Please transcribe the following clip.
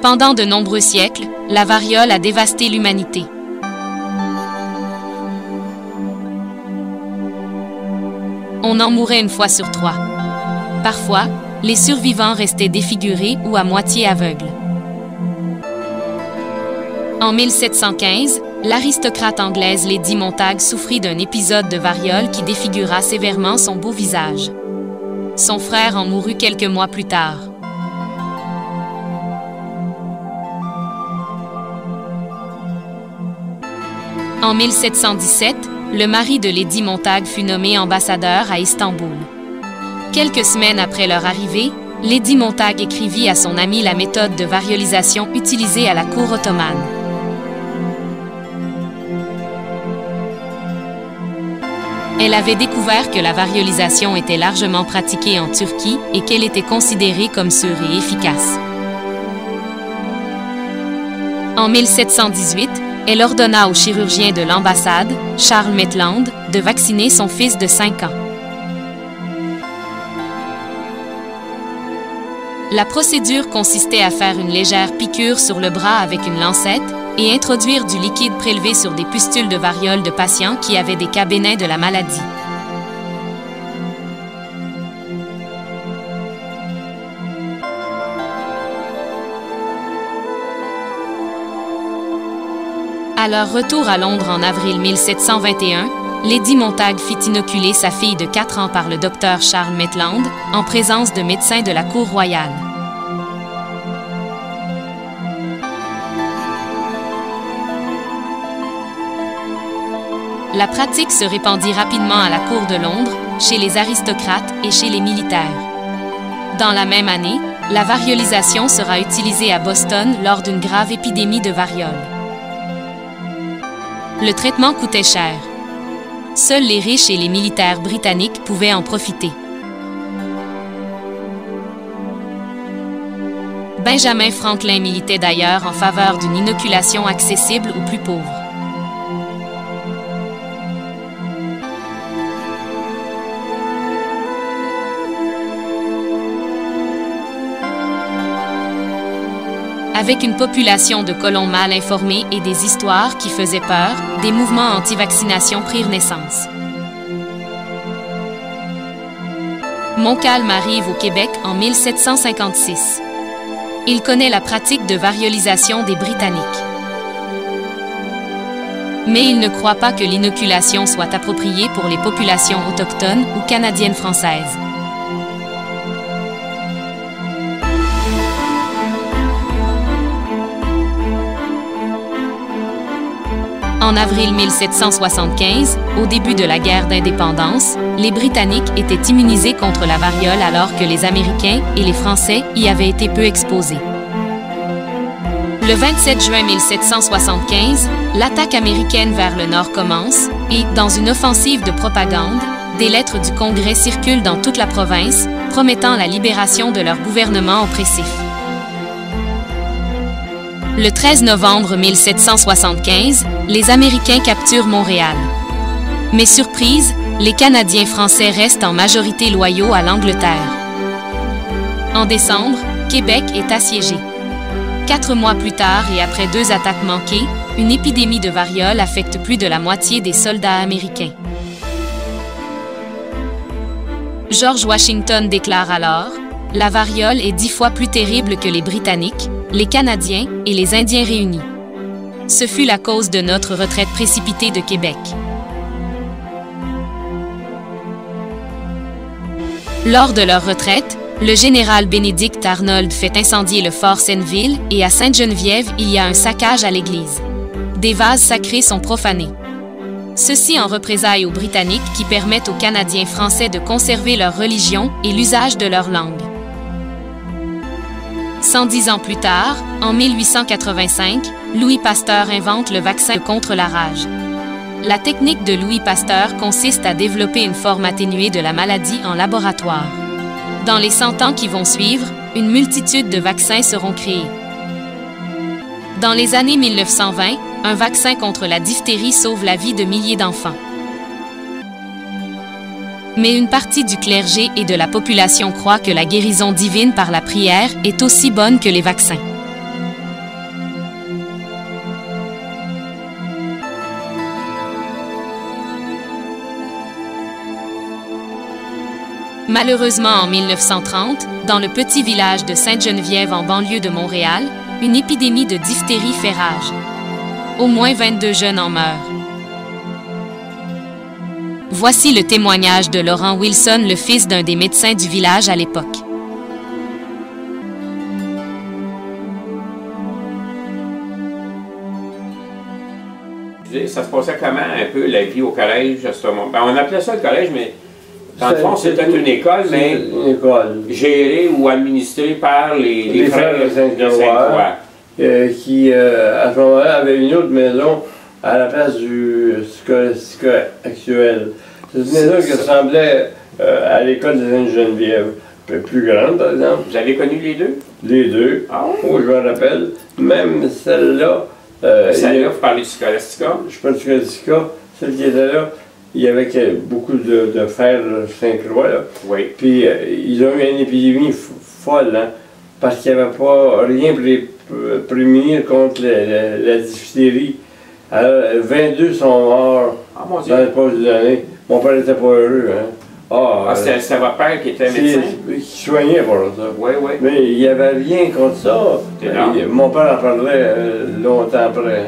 Pendant de nombreux siècles, la variole a dévasté l'humanité. On en mourait une fois sur 3. Parfois, les survivants restaient défigurés ou à moitié aveugles. En 1715, l'aristocrate anglaise Lady Montague souffrit d'un épisode de variole qui défigura sévèrement son beau visage. Son frère en mourut quelques mois plus tard. En 1717, le mari de Lady Montague fut nommé ambassadeur à Istanbul. Quelques semaines après leur arrivée, Lady Montague écrivit à son ami la méthode de variolisation utilisée à la cour ottomane. Elle avait découvert que la variolisation était largement pratiquée en Turquie et qu'elle était considérée comme sûre et efficace. En 1718, elle ordonna au chirurgien de l'ambassade, Charles Maitland, de vacciner son fils de 5 ans. La procédure consistait à faire une légère piqûre sur le bras avec une lancette et introduire du liquide prélevé sur des pustules de variole de patients qui avaient des cas bénins de la maladie. À leur retour à Londres en avril 1721, Lady Montague fit inoculer sa fille de 4 ans par le docteur Charles Maitland, en présence de médecins de la cour royale. La pratique se répandit rapidement à la cour de Londres, chez les aristocrates et chez les militaires. Dans la même année, la variolisation sera utilisée à Boston lors d'une grave épidémie de variole. Le traitement coûtait cher. Seuls les riches et les militaires britanniques pouvaient en profiter. Benjamin Franklin militait d'ailleurs en faveur d'une inoculation accessible aux plus pauvres. Avec une population de colons mal informés et des histoires qui faisaient peur, des mouvements anti-vaccination prirent naissance. Montcalm arrive au Québec en 1756. Il connaît la pratique de variolisation des Britanniques. Mais il ne croit pas que l'inoculation soit appropriée pour les populations autochtones ou canadiennes françaises. En avril 1775, au début de la guerre d'indépendance, les Britanniques étaient immunisés contre la variole alors que les Américains et les Français y avaient été peu exposés. Le 27 juin 1775, l'attaque américaine vers le nord commence et, dans une offensive de propagande, des lettres du Congrès circulent dans toute la province, promettant la libération de leur gouvernement oppressif. Le 13 novembre 1775, les Américains capturent Montréal. Mais surprise, les Canadiens français restent en majorité loyaux à l'Angleterre. En décembre, Québec est assiégé. 4 mois plus tard et après 2 attaques manquées, une épidémie de variole affecte plus de la moitié des soldats américains. George Washington déclare alors « La variole est 10 fois plus terrible que les Britanniques, les Canadiens et les Indiens réunis. » Ce fut la cause de notre retraite précipitée de Québec. Lors de leur retraite, le général Benedict Arnold fait incendier le fort Senneville et à Sainte-Geneviève, il y a un saccage à l'église. Des vases sacrés sont profanés. Ceci en représailles aux Britanniques qui permettent aux Canadiens français de conserver leur religion et l'usage de leur langue. 110 ans plus tard, en 1885, Louis Pasteur invente le vaccin contre la rage. La technique de Louis Pasteur consiste à développer une forme atténuée de la maladie en laboratoire. Dans les 100 ans qui vont suivre, une multitude de vaccins seront créés. Dans les années 1920, un vaccin contre la diphtérie sauve la vie de milliers d'enfants. Mais une partie du clergé et de la population croit que la guérison divine par la prière est aussi bonne que les vaccins. Malheureusement, en 1930, dans le petit village de Sainte-Geneviève en banlieue de Montréal, une épidémie de diphtérie fait rage. Au moins 22 jeunes en meurent. Voici le témoignage de Laurent Wilson, le fils d'un des médecins du village à l'époque. Ça se passait comment un peu la vie au collège à ce moment? Ben, on appelait ça le collège, mais dans le fond c'était une école, mais gérée ou administrée par les frères de Sainte-Croix. Qui à ce moment-là avaient une autre maison à la place du Scholastica actuel. C'est une maison qui ressemblait à l'école de Sainte-Geneviève, un peu plus grande par exemple. Vous avez connu les deux? Les deux. Ah oui? Oh, je me rappelle. Même celle-là. Celle-là, vous parlez du Scholastica? Je parle du Scholastica. Celle qui était là, il y avait beaucoup de frères Sainte-Croix. Oui. Puis ils ont eu une épidémie folle, hein, parce qu'il n'y avait pas rien pour prémunir contre la diphtérie. Alors, 22 sont morts dans le poste d'une année. Mon père n'était pas heureux. Hein. C'était votre père qui était médecin? Qui soignait pour ça. Oui, oui. Mais il n'y avait rien contre ça. Mon père en parlait longtemps après.